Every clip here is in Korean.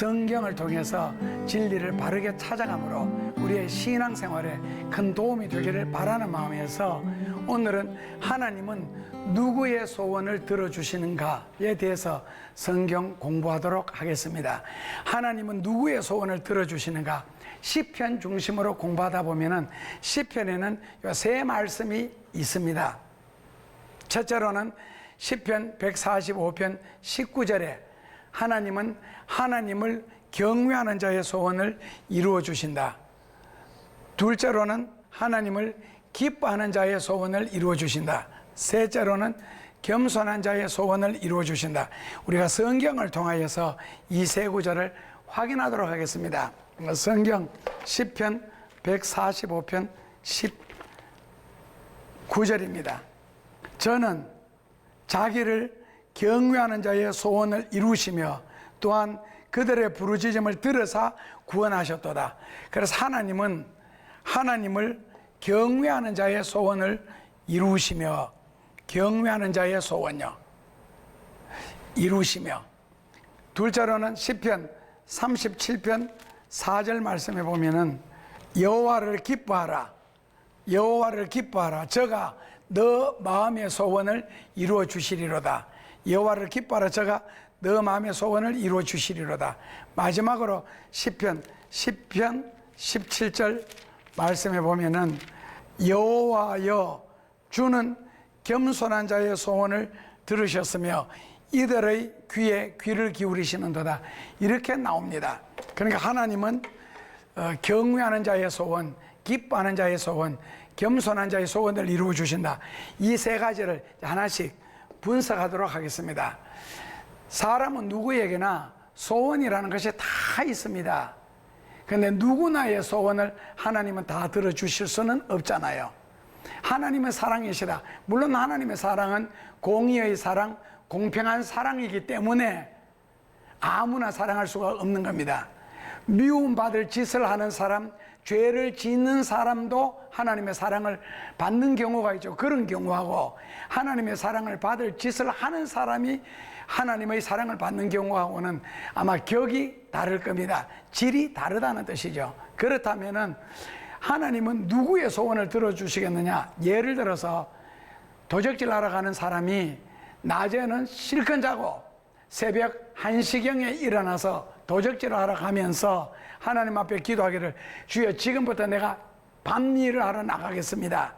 성경을 통해서 진리를 바르게 찾아감으로 우리의 신앙생활에 큰 도움이 되기를 바라는 마음에서 오늘은 하나님은 누구의 소원을 들어주시는가에 대해서 성경 공부하도록 하겠습니다. 하나님은 누구의 소원을 들어주시는가? 시편 중심으로 공부하다 보면은 시편에는 세 말씀이 있습니다. 첫째로는 시편 145편 19절에 하나님은 하나님을 경외하는 자의 소원을 이루어 주신다. 둘째로는 하나님을 기뻐하는 자의 소원을 이루어 주신다. 셋째로는 겸손한 자의 소원을 이루어 주신다. 우리가 성경을 통하여서 이 세 구절을 확인하도록 하겠습니다. 성경 시편 145편 19절입니다. 저는 자기를 경외하는 자의 소원을 이루시며 또한 그들의 부르짖음을 들으사 구원하셨도다. 그래서 하나님은 하나님을 경외하는 자의 소원을 이루시며, 경외하는 자의 소원요 이루시며, 둘째로는 시편 37편 4절 말씀에 보면은 여호와를 기뻐하라, 여호와를 기뻐하라, 저가 너 마음의 소원을 이루어 주시리로다. 여호와를 기뻐하라, 저가 너 마음의 소원을 이루어 주시리로다. 마지막으로 시편 10편 17절 말씀에 보면은 여호와여 주는 겸손한 자의 소원을 들으셨으며 이들의 귀에 귀를 기울이시는도다. 이렇게 나옵니다. 그러니까 하나님은 경외하는 자의 소원, 기뻐하는 자의 소원, 겸손한 자의 소원을 이루어 주신다. 이 세 가지를 하나씩 분석하도록 하겠습니다. 사람은 누구에게나 소원이라는 것이 다 있습니다. 그런데 누구나의 소원을 하나님은 다 들어주실 수는 없잖아요. 하나님의 사랑이시라. 물론 하나님의 사랑은 공의의 사랑, 공평한 사랑이기 때문에 아무나 사랑할 수가 없는 겁니다. 미움받을 짓을 하는 사람, 죄를 짓는 사람도 하나님의 사랑을 받는 경우가 있죠. 그런 경우하고 하나님의 사랑을 받을 짓을 하는 사람이 하나님의 사랑을 받는 경우하고는 아마 격이 다를 겁니다. 질이 다르다는 뜻이죠. 그렇다면은 하나님은 누구의 소원을 들어주시겠느냐? 예를 들어서 도적질 하러 가는 사람이 낮에는 실컷 자고 새벽 1시경에 일어나서 도적질을 하러 가면서 하나님 앞에 기도하기를, 주여 지금부터 내가 밤일을 하러 나가겠습니다.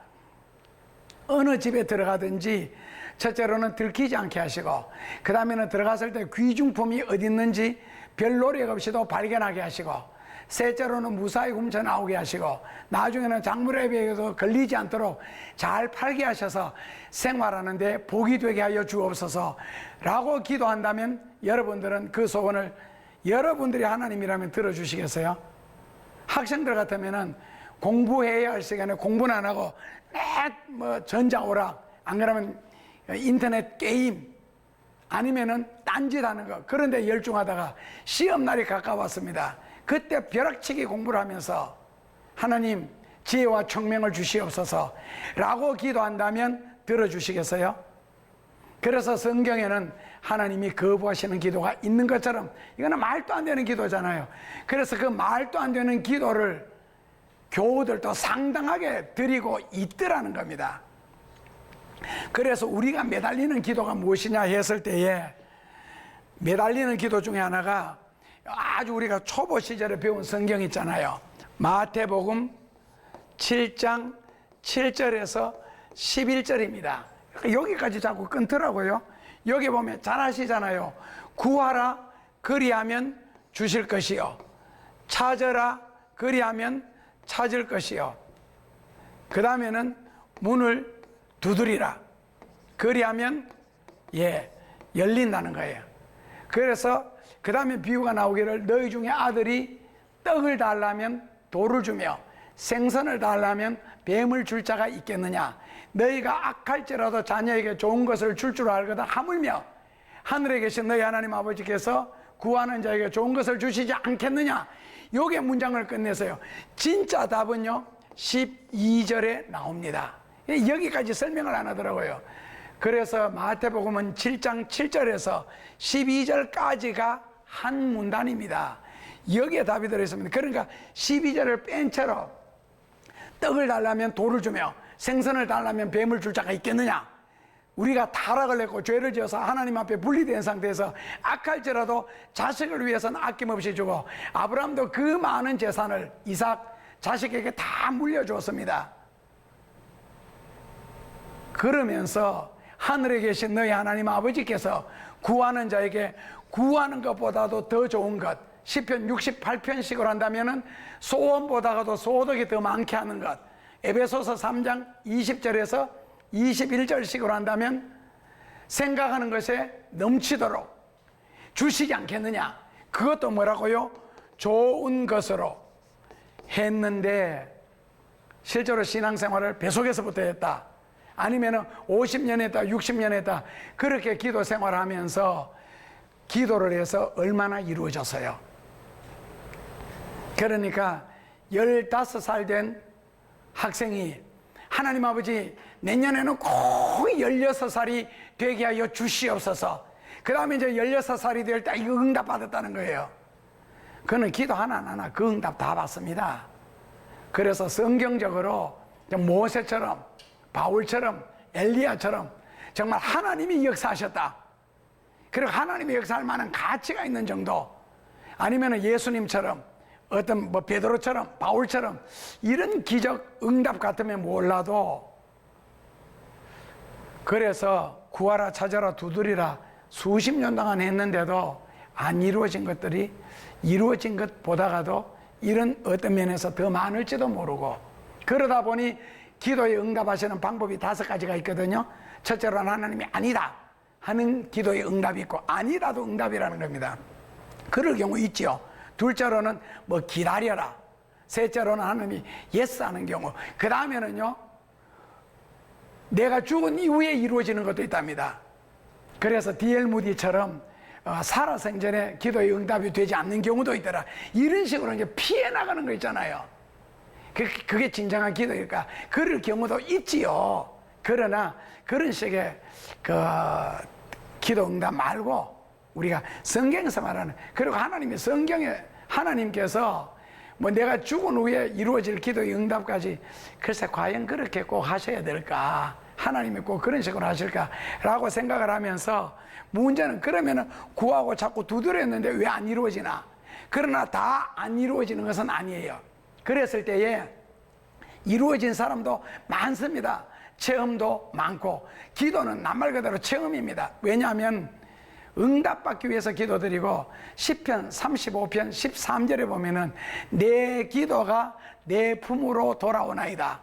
어느 집에 들어가든지 첫째로는 들키지 않게 하시고, 그 다음에는 들어갔을 때 귀중품이 어디 있는지 별 노력 없이도 발견하게 하시고, 셋째로는 무사히 훔쳐 나오게 하시고, 나중에는 장물에게도 걸리지 않도록 잘 팔게 하셔서 생활하는데 복이 되게 하여 주옵소서 라고 기도한다면 여러분들은 그 소원을 여러분들이 하나님이라면 들어주시겠어요? 학생들 같으면은 공부해야 할 시간에 공부는 안 하고 뭐 전자오락, 안 그러면 인터넷 게임, 아니면은 딴짓 하는 거, 그런데 열중하다가 시험날이 가까웠습니다. 그때 벼락치기 공부를 하면서 하나님 지혜와 총명을 주시옵소서 라고 기도한다면 들어주시겠어요? 그래서 성경에는 하나님이 거부하시는 기도가 있는 것처럼, 이거는 말도 안 되는 기도잖아요. 그래서 그 말도 안 되는 기도를 교우들도 상당하게 드리고 있더라는 겁니다. 그래서 우리가 매달리는 기도가 무엇이냐 했을 때에, 매달리는 기도 중에 하나가 아주 우리가 초보 시절에 배운 성경 있잖아요. 마태복음 7장 7절에서 11절입니다. 여기까지 자꾸 끊더라고요. 여기 보면 잘 아시잖아요. 구하라 그리하면 주실 것이요, 찾으라 그리하면 찾을 것이요, 그 다음에는 문을 두드리라 그리하면 열린다는 거예요. 그래서 그 다음에 비유가 나오기를, 너희 중에 아들이 떡을 달라면 돌을 주며 생선을 달라면 뱀을 줄 자가 있겠느냐? 너희가 악할지라도 자녀에게 좋은 것을 줄 줄 알거든 하물며 하늘에 계신 너희 하나님 아버지께서 구하는 자에게 좋은 것을 주시지 않겠느냐? 요게 문장을 끝내서요. 진짜 답은요 12절에 나옵니다. 여기까지 설명을 안 하더라고요. 그래서 마태복음은 7장 7절에서 12절까지가 한 문단입니다. 여기에 답이 들어있습니다. 그러니까 12절을 뺀 채로 떡을 달라면 돌을 주며 생선을 달라면 뱀을 줄 자가 있겠느냐? 우리가 타락을 했고 죄를 지어서 하나님 앞에 분리된 상태에서 악할지라도 자식을 위해서는 아낌없이 주고, 아브라함도 그 많은 재산을 이삭 자식에게 다 물려주었습니다. 그러면서 하늘에 계신 너희 하나님 아버지께서 구하는 자에게 구하는 것보다도 더 좋은 것, 시편 68편씩을 한다면은 소원보다도 소득이 더 많게 하는 것, 에베소서 3장 20절에서 21절씩으로 한다면 생각하는 것에 넘치도록 주시지 않겠느냐. 그것도 뭐라고요? 좋은 것으로 했는데, 실제로 신앙생활을 배속에서부터 했다, 아니면 50년 했다, 60년 했다, 그렇게 기도 생활하면서 기도를 해서 얼마나 이루어졌어요. 그러니까 15살 된 학생이 하나님 아버지 내년에는 꼭 16살이 되게 하여 주시옵소서. 그 다음에 이제 16살이 될 때 이거 응답 받았다는 거예요. 그는 기도 하나하나 그 응답 다 받습니다. 그래서 성경적으로 모세처럼, 바울처럼, 엘리야처럼 정말 하나님이 역사하셨다, 그리고 하나님이 역사할 만한 가치가 있는 정도, 아니면 예수님처럼, 어떤 베드로처럼, 바울처럼 이런 기적 응답 같으면 몰라도, 그래서 구하라 찾아라 두드리라 수십 년 동안 했는데도 안 이루어진 것들이 이루어진 것보다가도 이런 어떤 면에서 더 많을지도 모르고, 그러다 보니 기도에 응답하시는 방법이 5가지가 있거든요. 첫째로는 하나님이 아니다 하는 기도의 응답이 있고, 아니라도 응답이라는 겁니다. 그럴 경우 있지요. 둘째로는 기다려라. 셋째로는 하나님이 예스 하는 경우. 그 다음에는요, 내가 죽은 이후에 이루어지는 것도 있답니다. 그래서 D.L. 무디처럼 살아 생전에 기도의 응답이 되지 않는 경우도 있더라. 이런 식으로 이제 피해 나가는 거 있잖아요. 그게 진정한 기도일까? 그럴 경우도 있지요. 그러나 그런 식의 기도 응답 말고 우리가 성경에서 말하는, 그리고 하나님이 성경에 하나님께서 내가 죽은 후에 이루어질 기도의 응답까지, 글쎄 과연 그렇게 꼭 하셔야 될까? 하나님이 꼭 그런 식으로 하실까라고 생각을 하면서, 문제는 그러면은 구하고 자꾸 두드렸는데 왜 안 이루어지나? 그러나 다 안 이루어지는 것은 아니에요. 그랬을 때에 이루어진 사람도 많습니다. 체험도 많고, 기도는 낱말 그대로 체험입니다. 왜냐하면 응답받기 위해서 기도드리고, 시편 35편 13절에 보면은 내 기도가 내 품으로 돌아오나이다.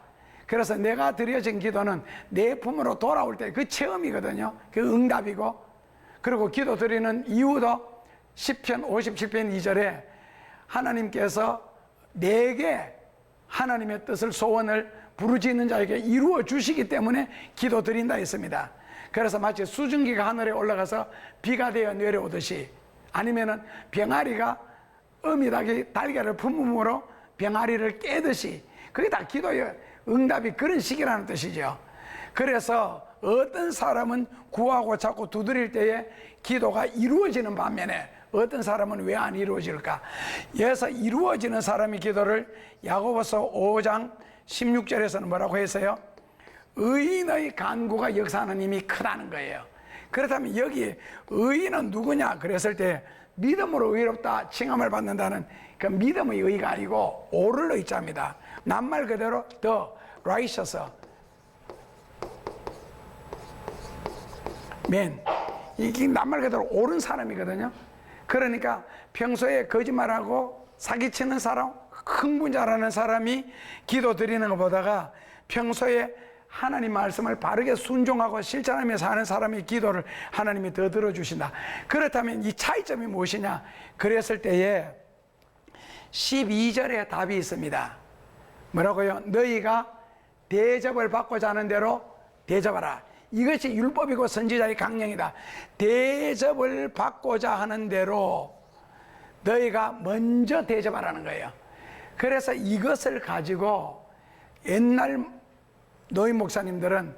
그래서 내가 드려진 기도는 내 품으로 돌아올 때 그 체험이거든요. 그 응답이고, 그리고 기도 드리는 이유도 시편 57편 2절에 하나님께서 내게 하나님의 뜻을, 소원을 부르짖는 자에게 이루어 주시기 때문에 기도 드린다 했습니다. 그래서 마치 수증기가 하늘에 올라가서 비가 되어 내려오듯이, 아니면은 병아리가 어미닭이 달걀을 품음으로 병아리를 깨듯이, 그게 다 기도의 응답이 그런 식이라는 뜻이죠. 그래서 어떤 사람은 구하고 자꾸 두드릴 때에 기도가 이루어지는 반면에 어떤 사람은 왜 안 이루어질까? 그래서 이루어지는 사람의 기도를 야고보서 5장 16절에서는 뭐라고 했어요? 의인의 간구가 역사하는 힘이 크다는 거예요. 그렇다면 여기 의인은 누구냐? 그랬을 때 믿음으로 의롭다 칭함을 받는다는 그 믿음의 의가 아니고 옳을 의자입니다. 낱말 그대로 the righteous man, 이게 낱말 그대로 옳은 사람이거든요. 그러니까 평소에 거짓말하고 사기치는 사람, 흥분자라는 사람이 기도 드리는 것보다가 평소에 하나님 말씀을 바르게 순종하고 실천하면서 하는 사람의 기도를 하나님이 더 들어주신다. 그렇다면 이 차이점이 무엇이냐? 그랬을 때에 12절에 답이 있습니다. 뭐라고요? 너희가 대접을 받고자 하는 대로 대접하라. 이것이 율법이고 선지자의 강령이다. 대접을 받고자 하는 대로 너희가 먼저 대접하라는 거예요. 그래서 이것을 가지고 옛날 노인 목사님들은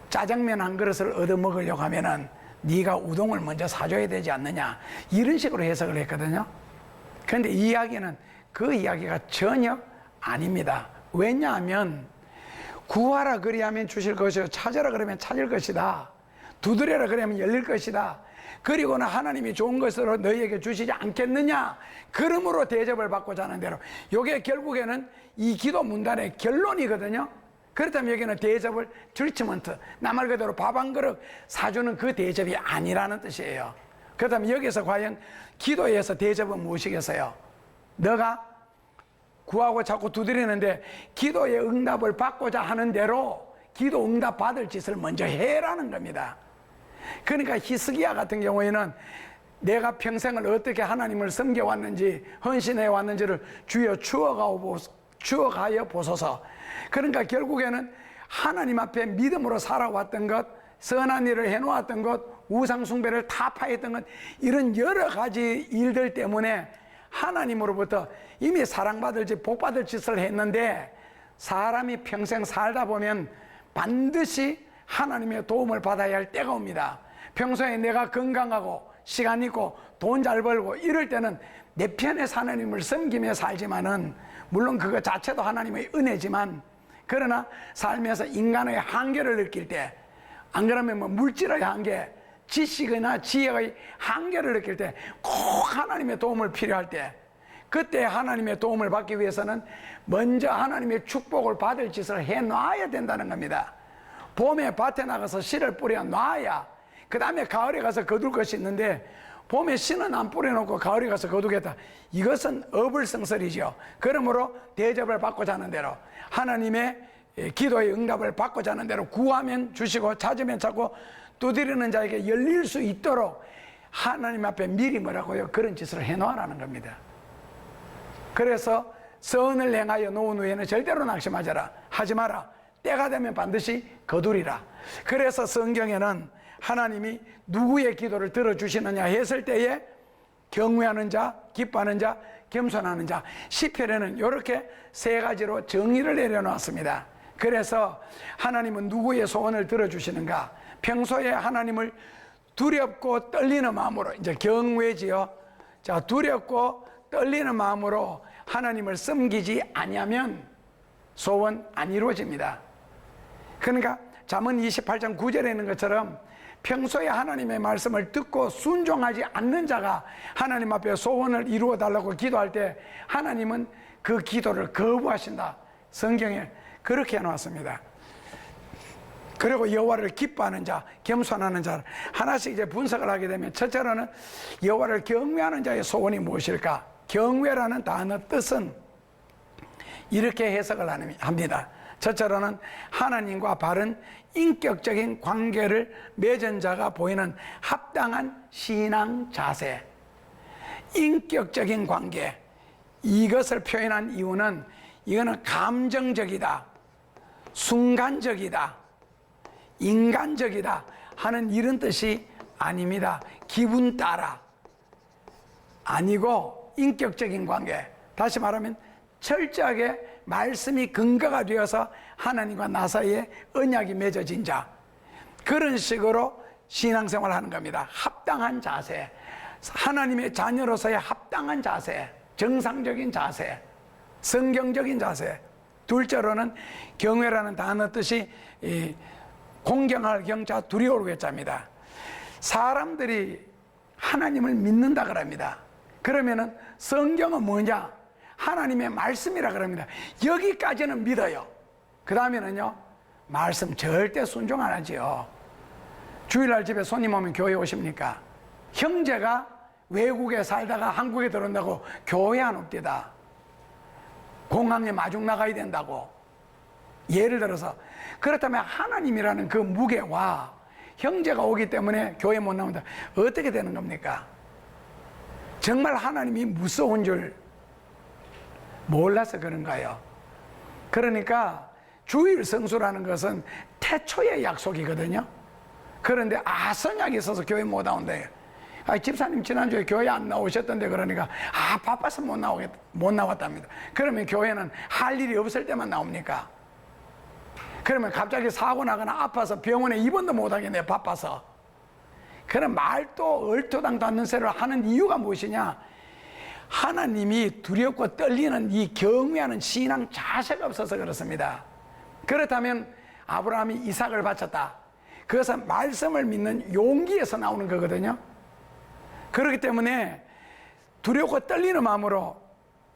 짜장면 한 그릇을 얻어 먹으려고 하면은 네가 우동을 먼저 사줘야 되지 않느냐, 이런 식으로 해석을 했거든요. 그런데 이 이야기는 그 이야기가 전혀 아닙니다. 왜냐하면 구하라 그리하면 주실 것이요, 찾으라 그러면 찾을 것이다, 두드려라 그러면 열릴 것이다, 그리고는 하나님이 좋은 것으로 너희에게 주시지 않겠느냐, 그러므로 대접을 받고자 하는 대로. 이게 결국에는 이 기도 문단의 결론이거든요. 그렇다면 여기는 대접을 트리트먼트, 나 말 그대로 밥 한 그릇 사주는 그 대접이 아니라는 뜻이에요. 그렇다면 여기서 과연 기도에서 대접은 무엇이겠어요? 너가 구하고 자꾸 두드리는데 기도의 응답을 받고자 하는 대로 기도 응답 받을 짓을 먼저 해라는 겁니다. 그러니까 히스기야 같은 경우에는 내가 평생을 어떻게 하나님을 섬겨왔는지, 헌신해 왔는지를 주여 추억하여 보소서. 그러니까 결국에는 하나님 앞에 믿음으로 살아왔던 것, 선한 일을 해놓았던 것, 우상 숭배를 타파했던 것, 이런 여러 가지 일들 때문에 하나님으로부터 이미 사랑받을 짓, 복받을 짓을 했는데, 사람이 평생 살다 보면 반드시 하나님의 도움을 받아야 할 때가 옵니다. 평소에 내가 건강하고 시간 있고 돈 잘 벌고 이럴 때는 내 편에서 하나님을 섬기며 살지만은, 물론 그거 자체도 하나님의 은혜지만, 그러나 삶에서 인간의 한계를 느낄 때, 안 그러면 뭐 물질의 한계, 지식이나 지혜의 한계를 느낄 때, 꼭 하나님의 도움을 필요할 때, 그때 하나님의 도움을 받기 위해서는 먼저 하나님의 축복을 받을 짓을 해놔야 된다는 겁니다. 봄에 밭에 나가서 씨를 뿌려 놔야 그 다음에 가을에 가서 거둘 것이 있는데, 봄에 씨는 안 뿌려놓고 가을에 가서 거두겠다, 이것은 어불성설이죠. 그러므로 대접을 받고자 하는 대로, 하나님의 기도의 응답을 받고자 하는 대로, 구하면 주시고 찾으면 찾고 두드리는 자에게 열릴 수 있도록 하나님 앞에 미리 뭐라고요? 그런 짓을 해놓으라는 겁니다. 그래서 선을 행하여 놓은 후에는 절대로 낙심하지라, 하지 마라, 때가 되면 반드시 거두리라. 그래서 성경에는 하나님이 누구의 기도를 들어주시느냐 했을 때에 경외하는 자, 기뻐하는 자, 겸손하는 자, 시편에는 이렇게 세 가지로 정의를 내려놓았습니다. 그래서 하나님은 누구의 소원을 들어주시는가? 평소에 하나님을 두렵고 떨리는 마음으로, 이제 경외지요. 자, 두렵고 떨리는 마음으로 하나님을 섬기지 아니하면 소원 안 이루어집니다. 그러니까 잠언 28장 9절에 있는 것처럼 평소에 하나님의 말씀을 듣고 순종하지 않는 자가 하나님 앞에 소원을 이루어 달라고 기도할 때 하나님은 그 기도를 거부하신다. 성경에 그렇게 해놓았습니다. 그리고 여호와를 기뻐하는 자, 겸손하는 자, 하나씩 이제 분석을 하게 되면, 첫째로는 여호와를 경외하는 자의 소원이 무엇일까? 경외라는 단어 뜻은 이렇게 해석을 합니다. 첫째로는 하나님과 바른 인격적인 관계를 맺은 자가 보이는 합당한 신앙 자세. 인격적인 관계, 이것을 표현한 이유는 이거는 감정적이다, 순간적이다, 인간적이다 하는 이런 뜻이 아닙니다. 기분 따라 아니고 인격적인 관계, 다시 말하면 철저하게 말씀이 근거가 되어서 하나님과 나 사이에 언약이 맺어진 자, 그런 식으로 신앙생활을 하는 겁니다. 합당한 자세, 하나님의 자녀로서의 합당한 자세, 정상적인 자세, 성경적인 자세. 둘째로는 경외라는 단어 뜻이 공경할 경자, 두려울 괴자입니다. 사람들이 하나님을 믿는다 그럽니다. 그러면은 성경은 뭐냐? 하나님의 말씀이라 그럽니다. 여기까지는 믿어요. 그 다음에는요, 말씀 절대 순종 안 하지요. 주일날 집에 손님 오면 교회 오십니까? 형제가 외국에 살다가 한국에 들어온다고 교회 안 옵디다. 공항에 마중 나가야 된다고. 예를 들어서, 그렇다면 하나님이라는 그 무게와 형제가 오기 때문에 교회 못 나온다, 어떻게 되는 겁니까? 정말 하나님이 무서운 줄 몰라서 그런가요? 그러니까 주일 성수라는 것은 태초의 약속이거든요. 그런데 선약이 있어서 교회 못 나온대. 집사님 지난주에 교회 안 나오셨던데, 그러니까 바빠서 못 나왔답니다. 그러면 교회는 할 일이 없을 때만 나옵니까? 그러면 갑자기 사고 나거나 아파서 병원에 입원도 못 하겠네, 바빠서. 그런 말도 얼토당도 않는 소리를 하는 이유가 무엇이냐? 하나님이 두렵고 떨리는 이 경외하는 신앙 자세가 없어서 그렇습니다. 그렇다면 아브라함이 이삭을 바쳤다. 그것은 말씀을 믿는 용기에서 나오는 거거든요. 그렇기 때문에 두렵고 떨리는 마음으로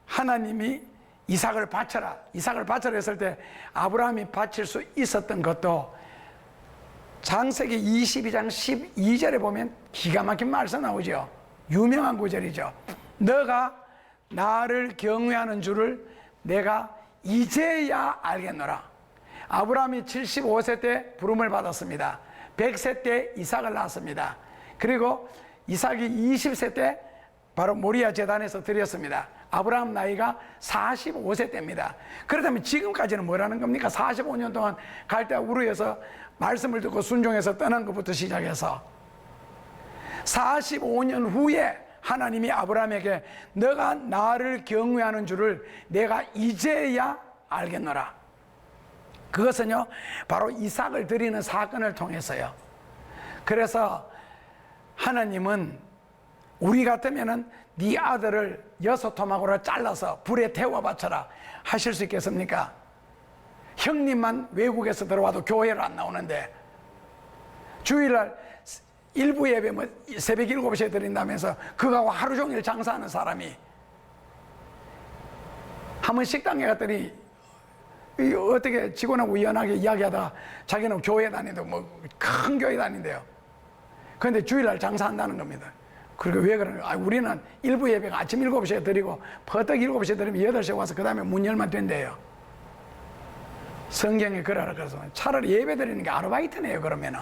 하나님이 이삭을 바쳐라, 이삭을 바쳐라 했을 때 아브라함이 바칠 수 있었던 것도 창세기 22장 12절에 보면 기가 막힌 말씀 나오죠. 유명한 구절이죠. 너가 나를 경외하는 줄을 내가 이제야 알겠노라. 아브라함이 75세 때 부름을 받았습니다. 100세 때 이삭을 낳았습니다. 그리고 이삭이 20세 때 바로 모리아 제단에서 드렸습니다. 아브라함 나이가 45세 때입니다. 그렇다면 지금까지는 뭐라는 겁니까? 45년 동안 갈대 우르에서 말씀을 듣고 순종해서 떠난 것부터 시작해서 45년 후에 하나님이 아브라함에게 너가 나를 경외하는 줄을 내가 이제야 알겠노라. 그것은요 바로 이삭을 드리는 사건을 통해서요. 그래서 하나님은 우리 같으면은 네 아들을 6토막으로 잘라서 불에 태워 바쳐라 하실 수 있겠습니까? 형님만 외국에서 들어와도 교회를 안 나오는데 주일날 일부 예배 뭐 새벽 7시에 드린다면서 그거하고 하루 종일 장사하는 사람이 한번 식당에 갔더니 어떻게 직원하고 우연하게 이야기하다가 자기는 교회 다니는데 뭐 큰 교회 다닌대요. 그런데 주일날 장사한다는 겁니다. 그리고 왜 그러냐? 우리는 일부 예배가 아침 7시에 드리고 퍼뜩 7시에 드리면 8시에 와서 그 다음에 문 열면 된대요. 성경에 그러라 그래서 차라리 예배 드리는 게 아르바이트네요. 그러면은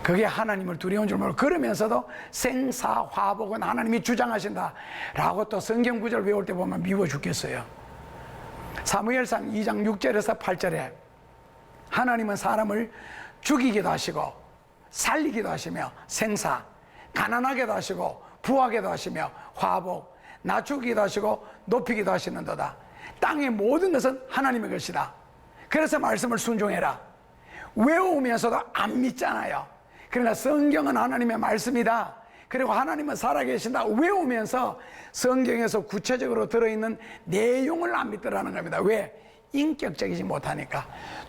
그게 하나님을 두려운 줄 모르고 그러면서도 생사화복은 하나님이 주장하신다 라고 또 성경 구절 외울 때 보면 미워 죽겠어요. 사무엘상 2장 6절에서 8절에 하나님은 사람을 죽이기도 하시고 살리기도 하시며 생사, 가난하게도 하시고 부하게도 하시며 화복, 낮추기도 하시고 높이기도 하시는도다. 땅의 모든 것은 하나님의 것이다. 그래서 말씀을 순종해라. 외우면서도 안 믿잖아요. 그러나 성경은 하나님의 말씀이다. 그리고 하나님은 살아계신다. 외우면서 성경에서 구체적으로 들어있는 내용을 안 믿더라는 겁니다. 왜? 인격적이지 못하니까.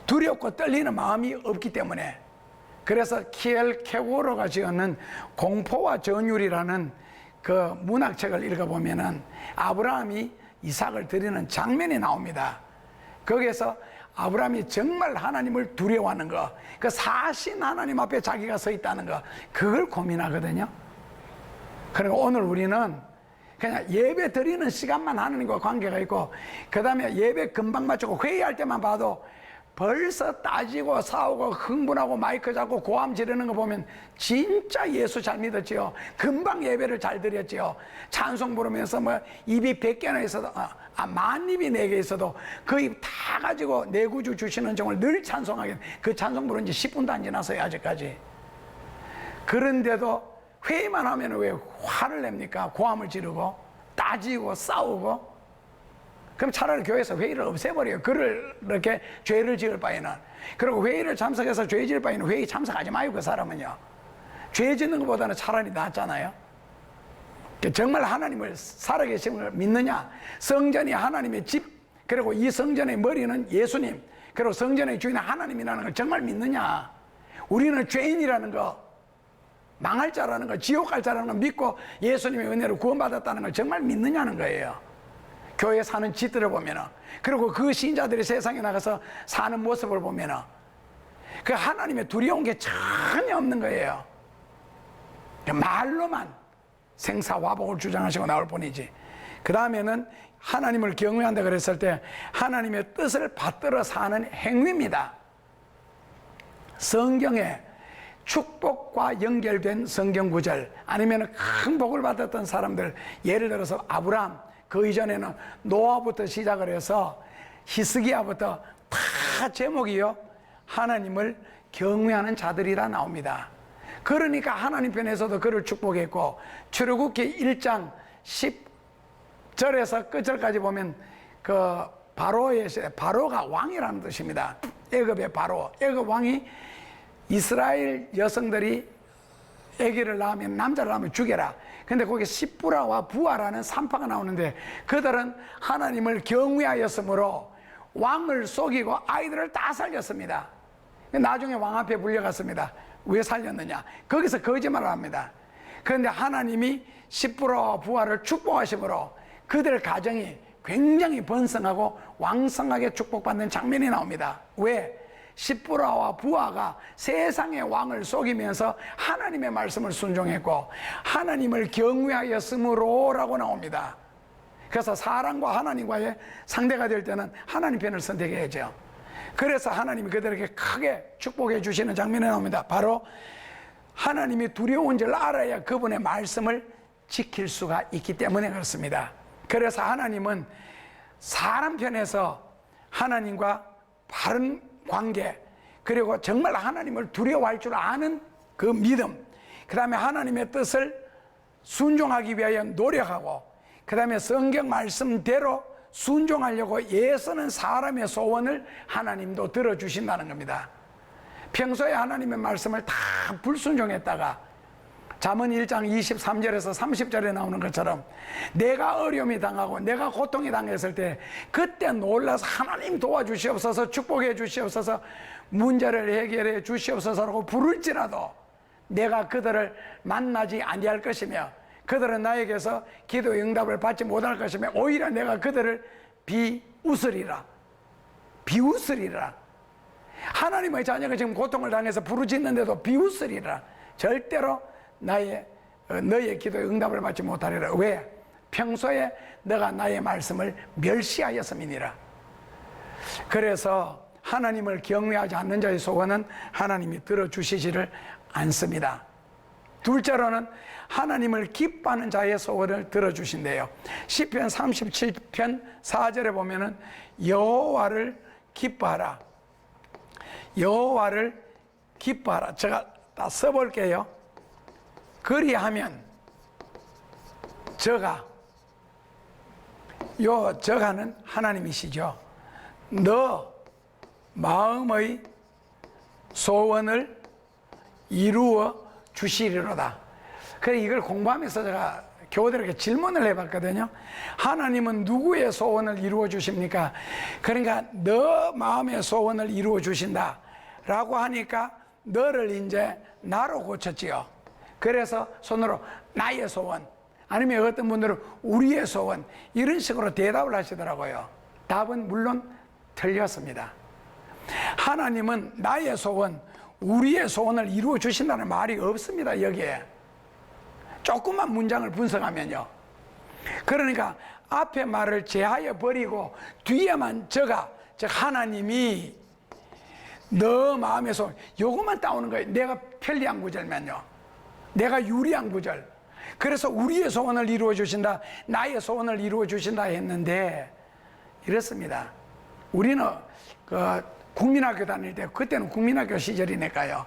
두렵고 떨리는 마음이 없기 때문에. 그래서 키엘 케고로가 지었는 공포와 전율이라는 그 문학책을 읽어보면은 아브라함이 이삭을 드리는 장면이 나옵니다. 거기에서 아브라함이 정말 하나님을 두려워하는 거, 그 사신 하나님 앞에 자기가 서 있다는 거, 그걸 고민하거든요. 그리고 오늘 우리는 그냥 예배 드리는 시간만 하나님과 관계가 있고, 그 다음에 예배 금방 마치고 회의할 때만 봐도 벌써 따지고 싸우고 흥분하고 마이크 잡고 고함 지르는 거 보면 진짜 예수 잘 믿었지요. 금방 예배를 잘 드렸지요. 찬송 부르면서 뭐 입이 100개나 있어도 만 입이 4개 있어도 그 입 다 가지고 내 구주 주시는 종을 늘 찬송하게, 그 찬송 부른 지 10분도 안 지났어요 아직까지. 그런데도 회의만 하면 왜 화를 냅니까? 고함을 지르고 따지고 싸우고. 그럼 차라리 교회에서 회의를 없애버려요. 그를 이렇게 죄를 지을 바에는. 그리고 회의를 참석해서 죄 지을 바에는 회의 참석하지 마요. 그 사람은요. 죄 짓는 것보다는 차라리 낫잖아요. 정말 하나님을 살아계심을 믿느냐? 성전이 하나님의 집, 그리고 이 성전의 머리는 예수님, 그리고 성전의 주인은 하나님이라는 걸 정말 믿느냐? 우리는 죄인이라는 거, 망할 자라는 거, 지옥 갈 자라는 거 믿고 예수님의 은혜로 구원받았다는 걸 정말 믿느냐는 거예요. 교회 사는 짓들을 보면은, 그리고 그 신자들이 세상에 나가서 사는 모습을 보면은 그 하나님의 두려운 게 전혀 없는 거예요. 말로만 생사화복을 주장하시고 나올 뿐이지. 그 다음에는 하나님을 경외한다 그랬을 때 하나님의 뜻을 받들어 사는 행위입니다. 성경에 축복과 연결된 성경 구절, 아니면 큰 복을 받았던 사람들, 예를 들어서 아브라함, 그 이전에는 노아부터 시작을 해서 히스기야부터 다 제목이요, 하나님을 경외하는 자들이라 나옵니다. 그러니까 하나님 편에서도 그를 축복했고, 출애굽기 1장 10절에서 끝절까지 보면 그 바로의 시대, 바로가 왕이라는 뜻입니다. 애굽의 바로, 애굽 왕이 이스라엘 여성들이 아기를 낳으면 남자를 낳으면 죽여라. 근데 거기 시뿌라와 부하라는 산파가 나오는데 그들은 하나님을 경외하였으므로 왕을 속이고 아이들을 다 살렸습니다. 나중에 왕 앞에 불려갔습니다. 왜 살렸느냐? 거기서 거짓말을 합니다. 그런데 하나님이 시뿌라와 부하를 축복하심으로 그들 가정이 굉장히 번성하고 왕성하게 축복받는 장면이 나옵니다. 왜? 시뿌라와 부하가 세상의 왕을 속이면서 하나님의 말씀을 순종했고 하나님을 경외하였으므로 라고 나옵니다. 그래서 사람과 하나님과의 상대가 될 때는 하나님 편을 선택해야죠. 그래서 하나님이 그들에게 크게 축복해 주시는 장면이 나옵니다. 바로 하나님이 두려운 줄 알아야 그분의 말씀을 지킬 수가 있기 때문에 그렇습니다. 그래서 하나님은 사람 편에서 하나님과 바른 관계, 그리고 정말 하나님을 두려워할 줄 아는 그 믿음, 그 다음에 하나님의 뜻을 순종하기 위하여 노력하고, 그 다음에 성경 말씀대로 순종하려고 애쓰는 사람의 소원을 하나님도 들어주신다는 겁니다. 평소에 하나님의 말씀을 다 불순종했다가 잠언 1장 23절에서 30절에 나오는 것처럼 내가 어려움이 당하고 내가 고통이 당했을 때 그때 놀라서 하나님 도와주시옵소서, 축복해 주시옵소서, 문제를 해결해 주시옵소서라고 부를지라도 내가 그들을 만나지 아니할 것이며 그들은 나에게서 기도의 응답을 받지 못할 것이며 오히려 내가 그들을 비웃으리라. 하나님의 자녀가 지금 고통을 당해서 부르짖는데도 비웃으리라. 절대로 너의 기도의 응답을 받지 못하리라. 왜? 평소에 너가 나의 말씀을 멸시하였음이니라. 그래서 하나님을 경외하지 않는 자의 소원은 하나님이 들어주시지를 않습니다. 둘째로는 하나님을 기뻐하는 자의 소원을 들어주신대요. 시편 37편 4절에 보면은 여호와를 기뻐하라. 여호와를 기뻐하라. 제가 다 써볼게요. 그리하면 저가는 하나님이시죠. 너 마음의 소원을 이루어 주시리로다. 그래, 이걸 공부하면서 제가 교우들에게 질문을 해봤거든요. 하나님은 누구의 소원을 이루어 주십니까? 그러니까 너 마음의 소원을 이루어 주신다 라고 하니까 너를 이제 나로 고쳤지요. 그래서 손으로 나의 소원, 아니면 어떤 분들은 우리의 소원, 이런 식으로 대답을 하시더라고요. 답은 물론 틀렸습니다. 하나님은 나의 소원, 우리의 소원을 이루어 주신다는 말이 없습니다. 여기에 조금만 문장을 분석하면요, 그러니까 앞에 말을 제하여 버리고 뒤에만 즉 하나님이 너 마음의 소원, 요것만 따오는 거예요. 내가 편리한 구절면요, 내가 유리한 구절. 그래서 우리의 소원을 이루어 주신다, 나의 소원을 이루어 주신다 했는데 이렇습니다. 우리는 국민학교 다닐 때, 그때는 국민학교 시절이니까요,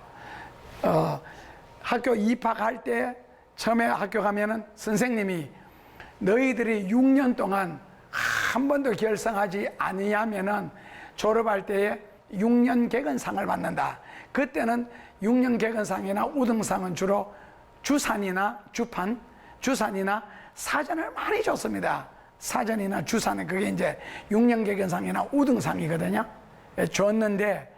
학교 입학할 때 처음에 학교 가면은 선생님이 너희들이 6년 동안 한 번도 결성하지 아니하면은 졸업할 때에 6년 개근상을 받는다. 그때는 6년 개근상이나 우등상은 주로 주산이나 주산이나 사전을 많이 줬습니다. 사전이나 주산은 그게 이제 6년 개근상이나 우등상이거든요. 줬는데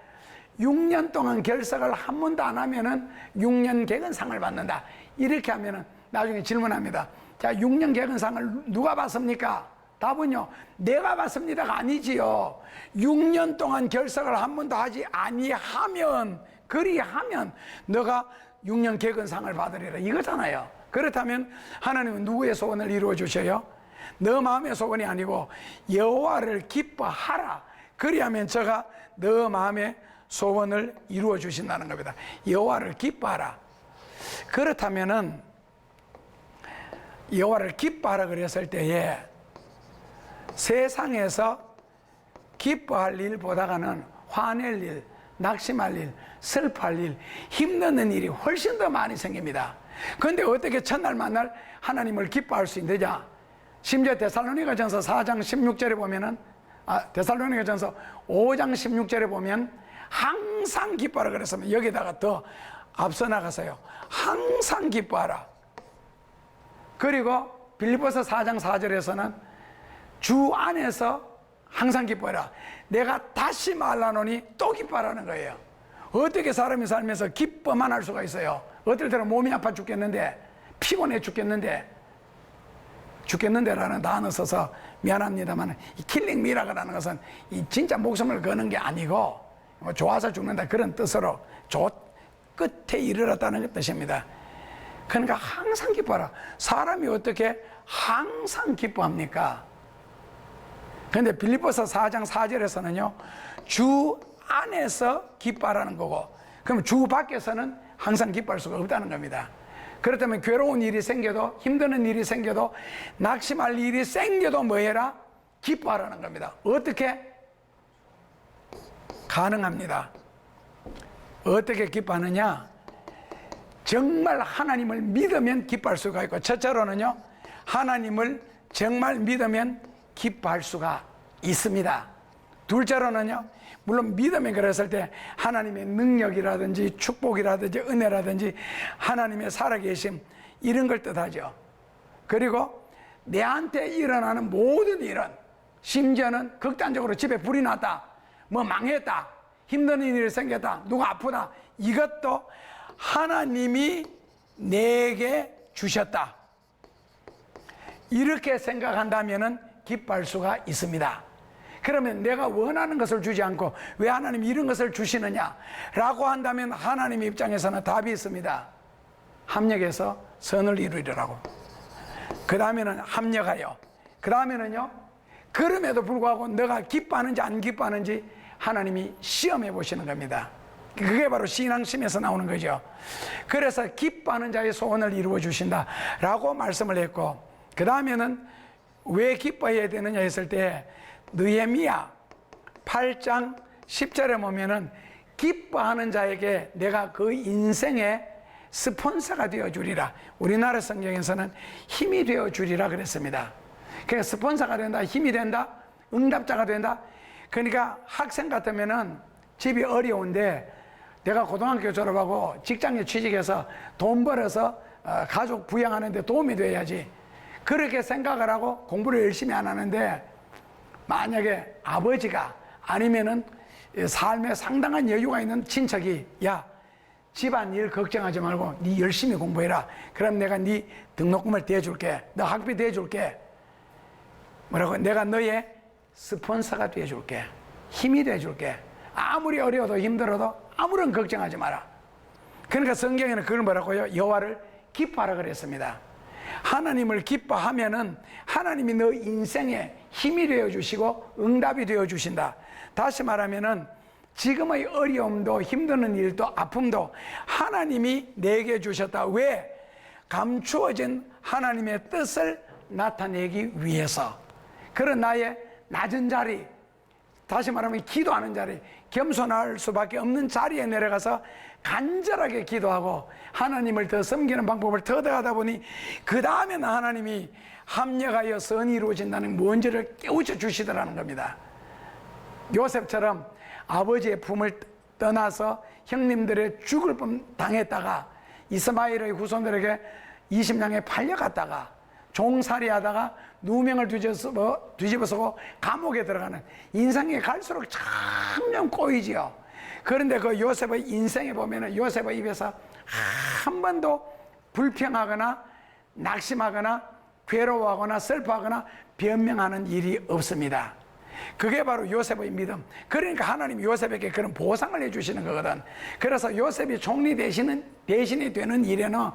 6년 동안 결석을 한 번도 안 하면은 6년 개근상을 받는다. 이렇게 하면은 나중에 질문합니다. 자, 6년 개근상을 누가 받습니까? 답은요, 내가 받습니다가 아니지요. 6년 동안 결석을 한 번도 하지 아니하면, 그리하면 너가 6년 개근상을 받으리라, 이거잖아요. 그렇다면 하나님은 누구의 소원을 이루어 주셔요? 너 마음의 소원이 아니고 여호와를 기뻐하라. 그리하면 저가 너 마음의 소원을 이루어 주신다는 겁니다. 여호와를 기뻐하라. 그렇다면은 여호와를 기뻐하라 그랬을 때에 세상에서 기뻐할 일보다는 화낼 일, 낙심할 일, 슬퍼할 일, 힘드는 일이 훨씬 더 많이 생깁니다. 그런데 어떻게 첫날 만날 하나님을 기뻐할 수 있느냐? 심지어 데살로니가전서 4장 16절에 보면은, 데살로니가전서 5장 16절에 보면 항상 기뻐하라 그랬으면 여기다가 더 앞서 나가서요, 항상 기뻐하라. 그리고 빌립보서 4장 4절에서는 주 안에서 항상 기뻐하라. 내가 다시 말하노니 또 기뻐하라는 거예요. 어떻게 사람이 살면서 기뻐만 할 수가 있어요? 어떨 때는 몸이 아파 죽겠는데, 피곤해 죽겠는데라는 단어 써서 미안합니다만, 이 킬링 미라클이라는 것은 이 진짜 목숨을 거는 게 아니고 좋아서 죽는다 그런 뜻으로 끝에 이르렀다는 뜻입니다. 그러니까 항상 기뻐하라. 사람이 어떻게 항상 기뻐합니까? 그런데 빌립보서 4장 4절에서는요, 주 안에서 기뻐하라는 거고, 그럼 주 밖에서는 항상 기뻐할 수가 없다는 겁니다. 그렇다면 괴로운 일이 생겨도, 힘드는 일이 생겨도, 낙심할 일이 생겨도 뭐 해라? 기뻐하라는 겁니다. 어떻게? 가능합니다. 어떻게 기뻐하느냐? 정말 하나님을 믿으면 기뻐할 수가 있고, 첫째로는요, 하나님을 정말 믿으면 기뻐할 수가 있습니다. 둘째로는요, 물론 믿으면 그랬을 때 하나님의 능력이라든지 축복이라든지 은혜라든지 하나님의 살아계심, 이런 걸 뜻하죠. 그리고 내한테 일어나는 모든 일은, 심지어는 극단적으로 집에 불이 났다, 뭐 망했다, 힘든 일이 생겼다, 누가 아프다, 이것도 하나님이 내게 주셨다, 이렇게 생각한다면 기뻐할 수가 있습니다. 그러면 내가 원하는 것을 주지 않고 왜 하나님이 이런 것을 주시느냐 라고 한다면, 하나님 입장에서는 답이 있습니다. 합력해서 선을 이루리라고. 그 다음에는 합력하여, 그 다음에는요, 그럼에도 불구하고 너가 기뻐하는지 안 기뻐하는지 하나님이 시험해 보시는 겁니다. 그게 바로 신앙심에서 나오는 거죠. 그래서 기뻐하는 자의 소원을 이루어 주신다 라고 말씀을 했고, 그 다음에는 왜 기뻐해야 되느냐 했을 때, 느헤미야 8장 10절에 보면은 기뻐하는 자에게 내가 그 인생의 스폰서가 되어 주리라. 우리나라 성경에서는 힘이 되어 주리라 그랬습니다. 그러니까 스폰서가 된다, 힘이 된다, 응답자가 된다. 그러니까 학생 같으면은 집이 어려운데 내가 고등학교 졸업하고 직장에 취직해서 돈 벌어서 가족 부양하는 데 도움이 돼야지, 그렇게 생각을 하고 공부를 열심히 안 하는데, 만약에 아버지가 아니면은 삶에 상당한 여유가 있는 친척이, 야, 집안일 걱정하지 말고 네 열심히 공부해라, 그럼 내가 네 등록금을 대줄게, 너 학비 대줄게, 뭐라고, 내가 너의 스폰서가 돼줄게, 힘이 돼줄게, 아무리 어려워도 힘들어도 아무런 걱정하지 마라. 그러니까 성경에는 그걸 뭐라고요? 여호와를 기뻐하라 그랬습니다. 하나님을 기뻐하면은 하나님이 너 인생에 힘이 되어 주시고 응답이 되어 주신다. 다시 말하면은 지금의 어려움도 힘드는 일도 아픔도 하나님이 내게 주셨다. 왜? 감추어진 하나님의 뜻을 나타내기 위해서. 그런 나의 낮은 자리, 다시 말하면 기도하는 자리, 겸손할 수밖에 없는 자리에 내려가서 간절하게 기도하고 하나님을 더 섬기는 방법을 더 더하다 보니, 그 다음에는 하나님이 합력하여 선이 이루어진다는 뭔지를 깨우쳐 주시더라는 겁니다. 요셉처럼 아버지의 품을 떠나서 형님들의 죽을 뻔 당했다가 이스마엘의 후손들에게 20냥에 팔려갔다가 종살이하다가 누명을 뒤집어쓰고 감옥에 들어가는, 인생에 갈수록 점점 꼬이지요. 그런데 그 요셉의 인생에 보면은 요셉의 입에서 한 번도 불평하거나 낙심하거나 괴로워하거나 슬퍼하거나 변명하는 일이 없습니다. 그게 바로 요셉의 믿음. 그러니까 하나님 요셉에게 그런 보상을 해주시는 거거든. 그래서 요셉이 총리 대신이 되는 일에는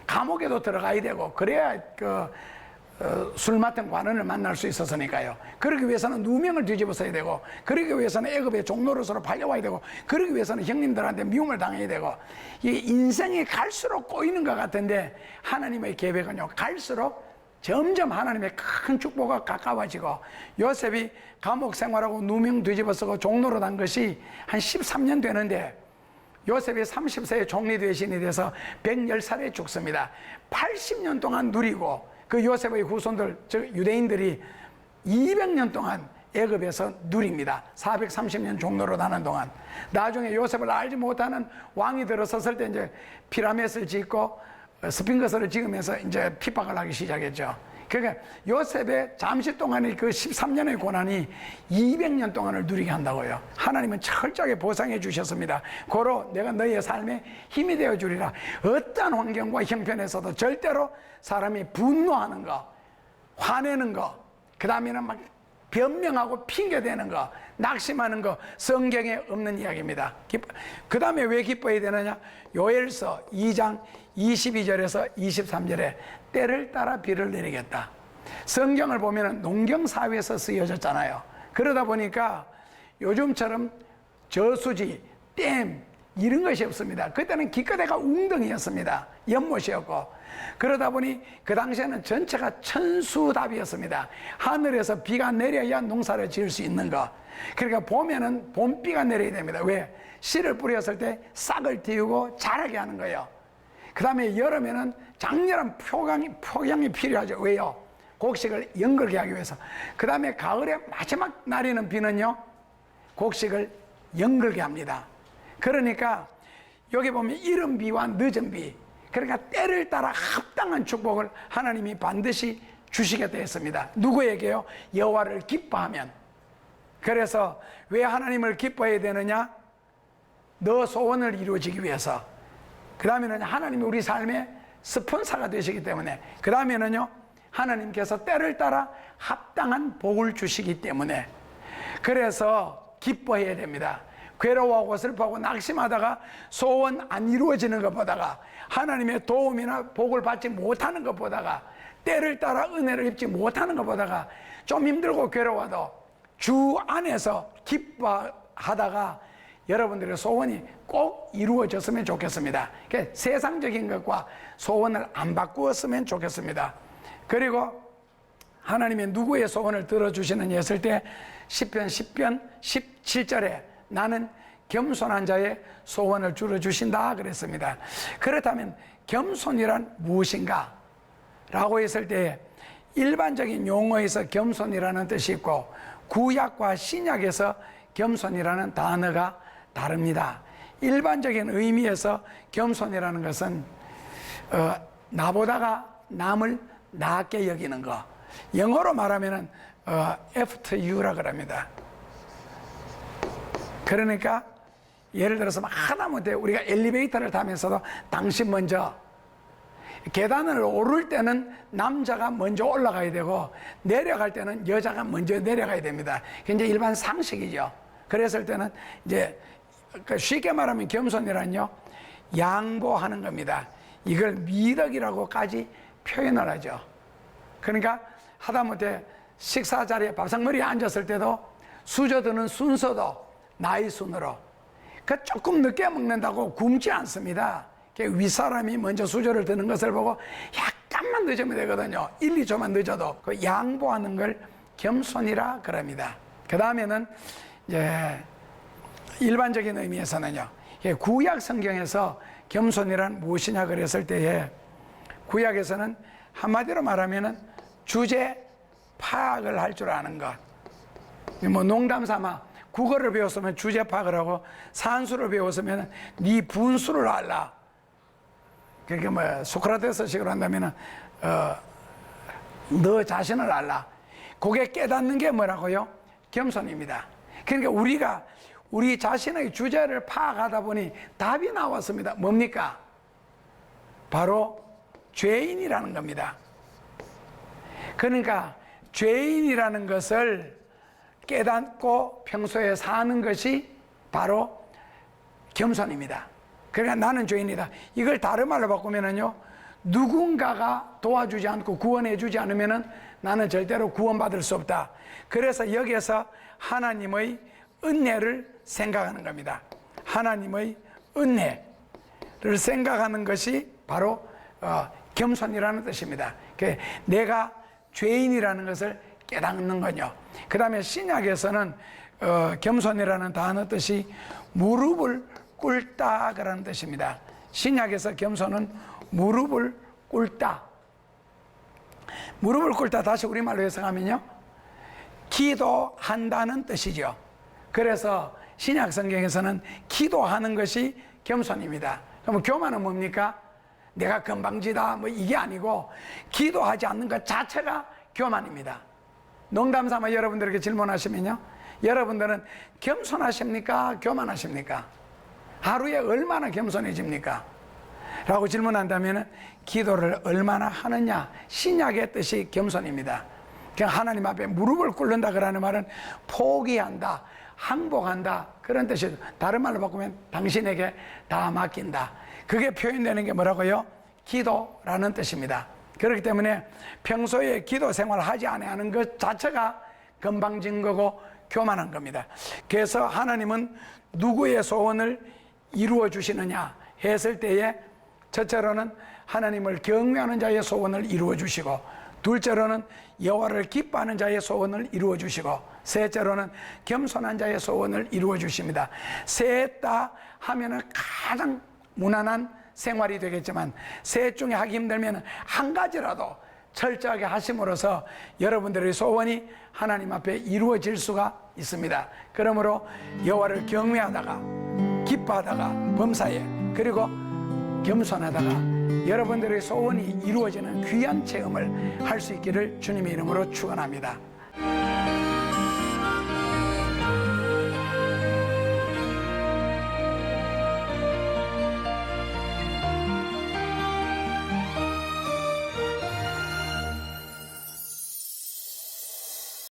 감옥에도 들어가야 되고, 그래야 술 맡은 관원을 만날 수 있었으니까요. 그러기 위해서는 누명을 뒤집어서야 되고, 그러기 위해서는 애굽의 종노릇으로 팔려와야 되고, 그러기 위해서는 형님들한테 미움을 당해야 되고, 이 인생이 갈수록 꼬이는 것 같은데, 하나님의 계획은요, 갈수록 점점 하나님의 큰 축복과 가까워지고, 요셉이 감옥 생활하고 누명 뒤집어쓰고 종노릇 한 것이 한 13년 되는데, 요셉이 30세에 총리 대신이 돼서 110살에 죽습니다. 80년 동안 누리고, 그 요셉의 후손들, 즉 유대인들이 200년 동안 애굽에서 누립니다. 430년 종로로 가는 동안. 나중에 요셉을 알지 못하는 왕이 들어섰을 때 이제 피라미드를 짓고 스핑크스를 지으면서 이제 핍박을 하기 시작했죠. 그러니까 요셉의 잠시 동안의 그 13년의 고난이 200년 동안을 누리게 한다고요. 하나님은 철저하게 보상해 주셨습니다. 고로 내가 너희의 삶에 힘이 되어 주리라. 어떠한 환경과 형편에서도 절대로 사람이 분노하는 거, 화내는 거, 그 다음에는 막 변명하고 핑계대는 거, 낙심하는 거 성경에 없는 이야기입니다. 그 다음에 왜 기뻐해야 되느냐? 요엘서 2장 22절에서 23절에 때를 따라 비를 내리겠다. 성경을 보면 농경사회에서 쓰여졌잖아요. 그러다 보니까 요즘처럼 저수지, 댐 이런 것이 없습니다. 그때는 기껏해가 웅덩이였습니다. 연못이었고. 그러다 보니 그 당시에는 전체가 천수답이었습니다. 하늘에서 비가 내려야 농사를 지을 수 있는 거. 그러니까 봄에는 봄비가 내려야 됩니다. 왜? 씨를 뿌렸을 때 싹을 틔우고 자라게 하는 거예요. 그 다음에 여름에는 장렬한 폭양이 필요하죠. 왜요? 곡식을 연글게 하기 위해서. 그 다음에 가을에 마지막 내리는 비는요, 곡식을 연글게 합니다. 그러니까 여기 보면 이른 비와 늦은 비, 그러니까 때를 따라 합당한 축복을 하나님이 반드시 주시겠다 했습니다. 누구에게요? 여호와를 기뻐하면. 그래서 왜 하나님을 기뻐해야 되느냐? 너 소원을 이루어지기 위해서. 그 다음에는 하나님이 우리 삶의 스폰서가 되시기 때문에. 그 다음에는요, 하나님께서 때를 따라 합당한 복을 주시기 때문에. 그래서 기뻐해야 됩니다. 괴로워하고 슬퍼하고 낙심하다가 소원 안 이루어지는 것보다가, 하나님의 도움이나 복을 받지 못하는 것보다가, 때를 따라 은혜를 입지 못하는 것보다가 좀 힘들고 괴로워도 주 안에서 기뻐하다가 여러분들의 소원이 꼭 이루어졌으면 좋겠습니다. 그러니까 세상적인 것과 소원을 안 바꾸었으면 좋겠습니다. 그리고 하나님의 누구의 소원을 들어주시느냐 했을 때 시편 10편 17절에 나는 겸손한 자의 소원을 들어주신다 그랬습니다. 그렇다면 겸손이란 무엇인가? 라고 했을 때 일반적인 용어에서 겸손이라는 뜻이 있고 구약과 신약에서 겸손이라는 단어가 다릅니다. 일반적인 의미에서 겸손이라는 것은 나보다가 남을 낮게 여기는 거. 영어로 말하면은 after you라 그럽니다. 그러니까 예를 들어서 하다못해 우리가 엘리베이터를 타면서도 당신 먼저, 계단을 오를 때는 남자가 먼저 올라가야 되고 내려갈 때는 여자가 먼저 내려가야 됩니다. 그게 이제 일반 상식이죠. 그랬을 때는 이제 쉽게 말하면 겸손이란요, 양보하는 겁니다. 이걸 미덕이라고까지 표현을 하죠. 그러니까 하다못해 식사 자리에 밥상머리에 앉았을 때도 수저드는 순서도 나이 순으로, 그 조금 늦게 먹는다고 굶지 않습니다. 윗사람이 먼저 수저를 드는 것을 보고 약간만 늦으면 되거든요. 1, 2초만 늦어도 그 양보하는 걸 겸손이라 그럽니다. 그 다음에는 이제 일반적인 의미에서는요, 구약 성경에서 겸손이란 무엇이냐 그랬을 때에 구약에서는 한마디로 말하면은 주제 파악을 할 줄 아는 것. 뭐 농담 삼아 국어를 배웠으면 주제 파악을 하고 산수를 배웠으면 네 분수를 알라. 그렇게 뭐 소크라테스식으로 한다면은 너 자신을 알라. 그게 깨닫는 게 뭐라고요? 겸손입니다. 그러니까 우리가 우리 자신의 주제를 파악하다 보니 답이 나왔습니다. 뭡니까? 바로 죄인이라는 겁니다. 그러니까 죄인이라는 것을 깨닫고 평소에 사는 것이 바로 겸손입니다. 그러니까 나는 죄인이다. 이걸 다른 말로 바꾸면은요, 누군가가 도와주지 않고 구원해 주지 않으면은 나는 절대로 구원받을 수 없다. 그래서 여기에서 하나님의 은혜를 생각하는 겁니다. 하나님의 은혜를 생각하는 것이 바로 겸손이라는 뜻입니다. 내가 죄인이라는 것을 깨닫는 거죠. 그 다음에 신약에서는 겸손이라는 단어 뜻이 무릎을 꿇다 그라는 뜻입니다. 신약에서 겸손은 무릎을 꿇다. 무릎을 꿇다 다시 우리말로 해석하면요, 기도한다는 뜻이죠. 그래서 신약 성경에서는 기도하는 것이 겸손입니다. 그럼 교만은 뭡니까? 내가 건방지다 뭐 이게 아니고 기도하지 않는 것 자체가 교만입니다. 농담 삼아 여러분들에게 질문하시면요, 여러분들은 겸손하십니까? 교만하십니까? 하루에 얼마나 겸손해집니까? 라고 질문한다면 기도를 얼마나 하느냐, 신약의 뜻이 겸손입니다. 그냥 하나님 앞에 무릎을 꿇는다 그러는 말은 포기한다, 항복한다 그런 뜻이죠. 다른 말로 바꾸면 당신에게 다 맡긴다. 그게 표현되는 게 뭐라고요? 기도라는 뜻입니다. 그렇기 때문에 평소에 기도 생활을 하지 않는 것 자체가 건방진 거고 교만한 겁니다. 그래서 하나님은 누구의 소원을 이루어 주시느냐 했을 때에 첫째로는 하나님을 경외하는 자의 소원을 이루어 주시고, 둘째로는 여호와를 기뻐하는 자의 소원을 이루어 주시고, 셋째로는 겸손한 자의 소원을 이루어 주십니다. 셋 다 하면은 가장 무난한 생활이 되겠지만 셋 중에 하기 힘들면 한 가지라도 철저하게 하심으로써 여러분들의 소원이 하나님 앞에 이루어질 수가 있습니다. 그러므로 여호와를 경외하다가 기뻐하다가 범사에, 그리고 겸손하다가 여러분들의 소원이 이루어지는 귀한 체험을 할 수 있기를 주님의 이름으로 축원합니다.